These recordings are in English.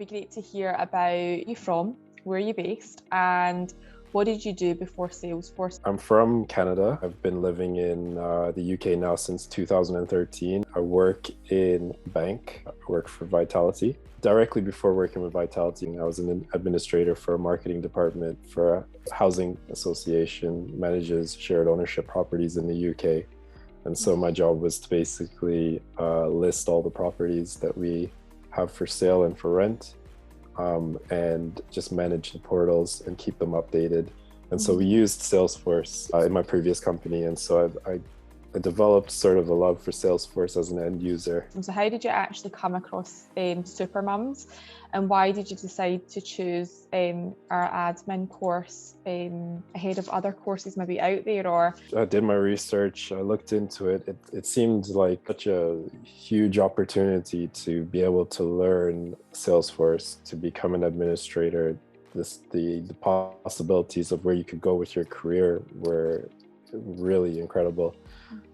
be great to hear about you from, where are you based, and what did you do before Salesforce? I'm from Canada. I've been living in the UK now since 2013. I work in bank. I work for Vitality. Directly before working with Vitality, I was an administrator for a marketing department for a housing association, manages shared ownership properties in the UK. And so my job was to basically list all the properties that we have for sale and for rent, and just manage the portals and keep them updated. And so we used Salesforce in my previous company. And so I developed sort of a love for Salesforce as an end user. So how did you actually come across Supermums, and why did you decide to choose our admin course ahead of other courses maybe out there? Or I did my research, I looked into it. It seemed like such a huge opportunity to be able to learn Salesforce, to become an administrator. The possibilities of where you could go with your career were really incredible.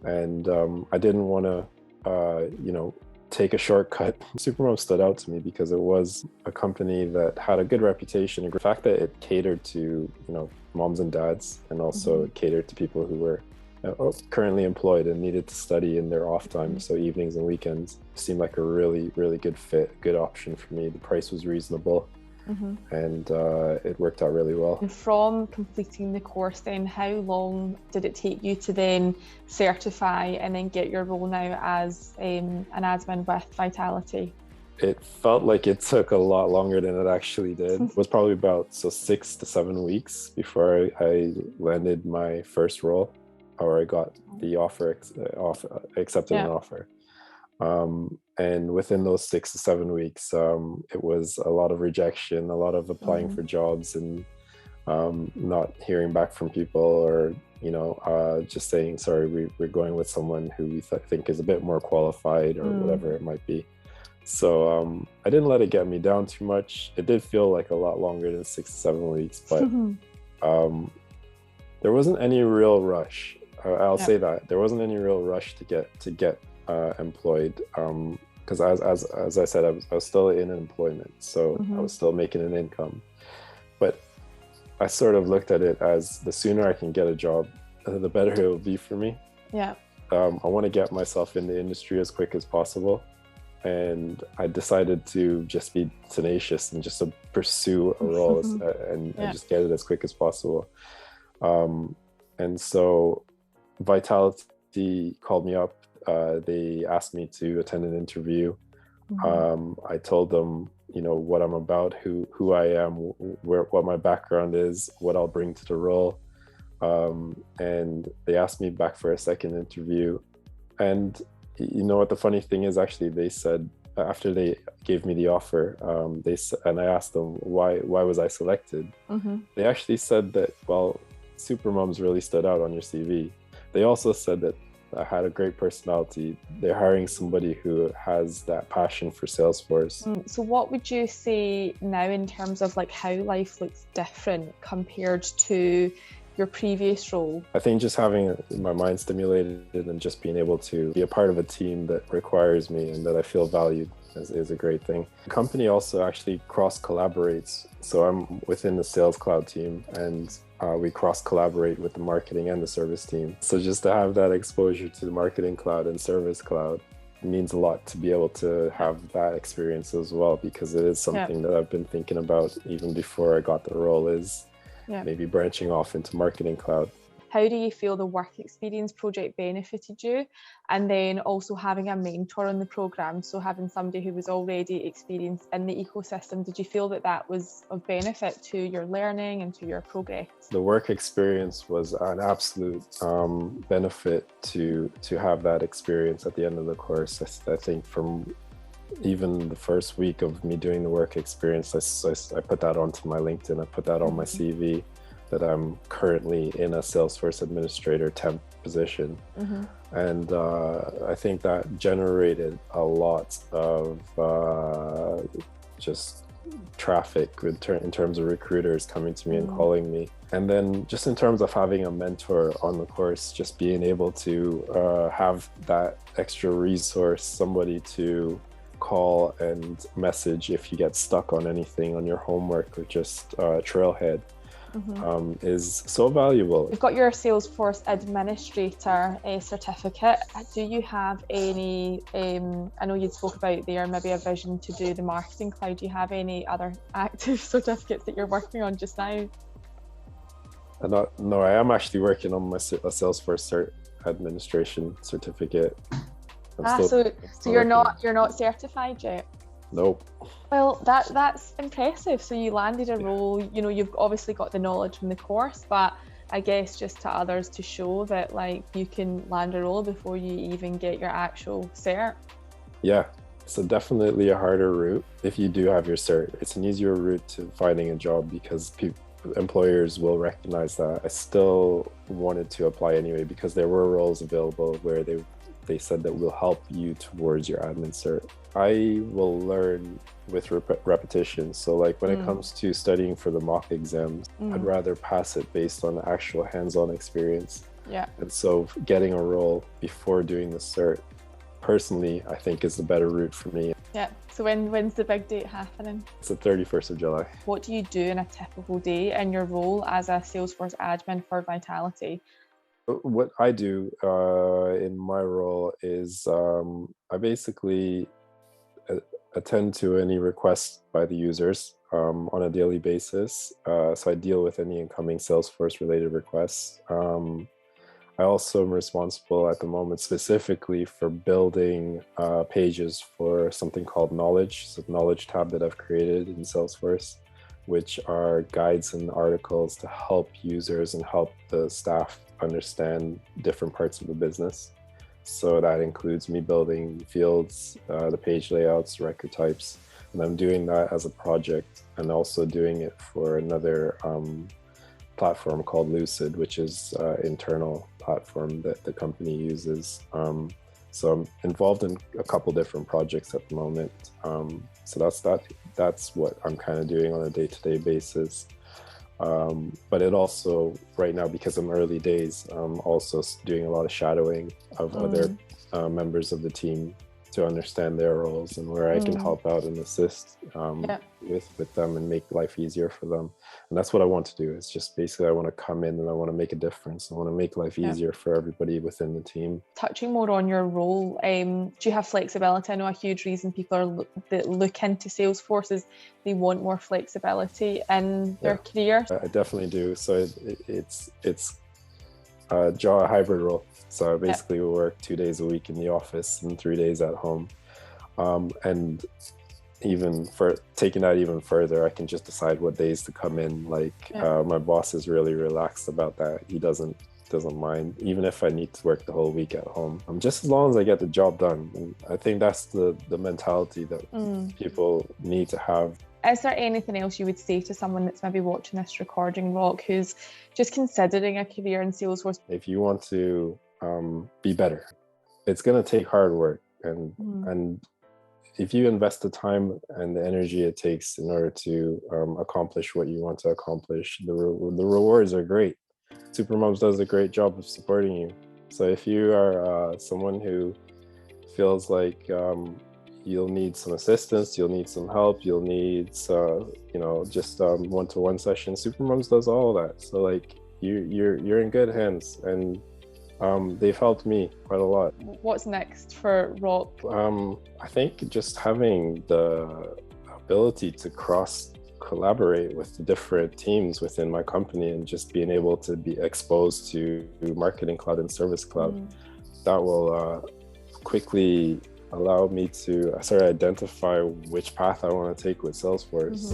And I didn't want to, take a shortcut. Supermom stood out to me because it was a company that had a good reputation. The fact that it catered to, moms and dads, and also catered to people who were currently employed and needed to study in their off time. So evenings and weekends seemed like a really, really good fit, good option for me. The price was reasonable. And it worked out really well. And from completing the course then, how long did it take you to then certify and then get your role now as an admin with Vitality? It felt like it took a lot longer than it actually did. It was probably about 6 to 7 weeks before I landed my first role, or I got the accepted an offer. And within those 6 to 7 weeks, it was a lot of rejection, a lot of applying for jobs and not hearing back from people, or, just saying, sorry, we're going with someone who we think is a bit more qualified, or whatever it might be. So I didn't let it get me down too much. It did feel like a lot longer than 6 to 7 weeks, but there wasn't any real rush. I'll say that there wasn't any real rush to get employed, because as I said, I was still in employment, so I was still making an income. But I sort of looked at it as the sooner I can get a job, the better it will be for me. I want to get myself in the industry as quick as possible, and I decided to just be tenacious and just to pursue a role and just get it as quick as possible. And so Vitality called me up. They asked me to attend an interview. I told them, what I'm about, who I am, what my background is, what I'll bring to the role. And they asked me back for a second interview. And what the funny thing is, actually, they said, after they gave me the offer, and I asked them why was I selected. They actually said that, well, Supermums really stood out on your CV. They also said that I had a great personality. They're hiring somebody who has that passion for Salesforce. So what would you say now in terms of how life looks different compared to your previous role? I think just having my mind stimulated and just being able to be a part of a team that requires me and that I feel valued is a great thing. The company also actually cross-collaborates. So I'm within the Sales Cloud team, and we cross-collaborate with the marketing and the service team. So just to have that exposure to the marketing cloud and service cloud means a lot, to be able to have that experience as well, because it is something that I've been thinking about even before I got the role, is maybe branching off into marketing cloud. How do you feel the work experience project benefited you? And then also having a mentor in the program, so having somebody who was already experienced in the ecosystem, did you feel that was of benefit to your learning and to your progress? The work experience was an absolute benefit to have that experience at the end of the course. I think from even the first week of me doing the work experience, I put that onto my LinkedIn, I put that on my CV, that I'm currently in a Salesforce administrator temp position. And I think that generated a lot of just traffic in terms of recruiters coming to me and calling me. And then just in terms of having a mentor on the course, just being able to have that extra resource, somebody to call and message if you get stuck on anything on your homework or just trailhead is so valuable. You've got your Salesforce Administrator certificate. Do you have any, I know you spoke about there maybe a vision to do the Marketing Cloud. Do you have any other active certificates that you're working on just now? No, I am actually working on my Salesforce administration certificate. So you're not certified yet? Nope. Well, that's impressive. So you landed a role, you know, you've obviously got the knowledge from the course, but I guess just to others to show that like you can land a role before you even get your actual cert. Yeah, so definitely a harder route if you do have your cert. It's an easier route to finding a job because employers will recognize that. I still wanted to apply anyway because there were roles available where they said that we'll help you towards your admin cert. I will learn with repetition. So like when it comes to studying for the mock exams, I'd rather pass it based on actual hands-on experience. Yeah. And so getting a role before doing the cert, personally, I think is the better route for me. Yeah. So when's the big date happening? It's the 31st of July. What do you do in a typical day in your role as a Salesforce admin for Vitality? What I do in my role is I basically attend to any requests by the users on a daily basis. So I deal with any incoming Salesforce related requests. I also am responsible at the moment specifically for building pages for something called Knowledge. So the Knowledge tab that I've created in Salesforce, which are guides and articles to help users and help the staff understand different parts of the business. So that includes me building fields, the page layouts, record types, and I'm doing that as a project and also doing it for another platform called Lucid, which is an internal platform that the company uses. So I'm involved in a couple different projects at the moment. So that's what I'm kind of doing on a day-to-day basis. But it also, right now, because I'm early days, I'm also doing a lot of shadowing of other members of the team to understand their roles and where I can help out and assist with them and make life easier for them. And that's what I want to do. It's just basically I want to come in and I want to make a difference. I want to make life easier for everybody within the team. Touching more on your role, do you have flexibility? I know a huge reason people that look into Salesforce is they want more flexibility in their career. I definitely do. So it's a hybrid role. So I basically work 2 days a week in the office and 3 days at home. And even for taking that even further, I can just decide what days to come in. Like my boss is really relaxed about that. He doesn't mind, even if I need to work the whole week at home. Just as long as I get the job done. And I think that's the mentality that people need to have. Is there anything else you would say to someone that's maybe watching this recording, Rock, who's just considering a career in Salesforce? If you want to be better, it's going to take hard work. And if you invest the time and the energy it takes in order to accomplish what you want to accomplish, the rewards are great. Supermums does a great job of supporting you. So if you are someone who feels like you'll need some assistance, you'll need some help, you'll need just one-to-one sessions, Supermums does all that. So like you're in good hands, and they've helped me quite a lot. What's next for Rock? I think just having the ability to collaborate with the different teams within my company and just being able to be exposed to Marketing Cloud and Service Cloud, that will quickly allow me to sort of identify which path I want to take with Salesforce.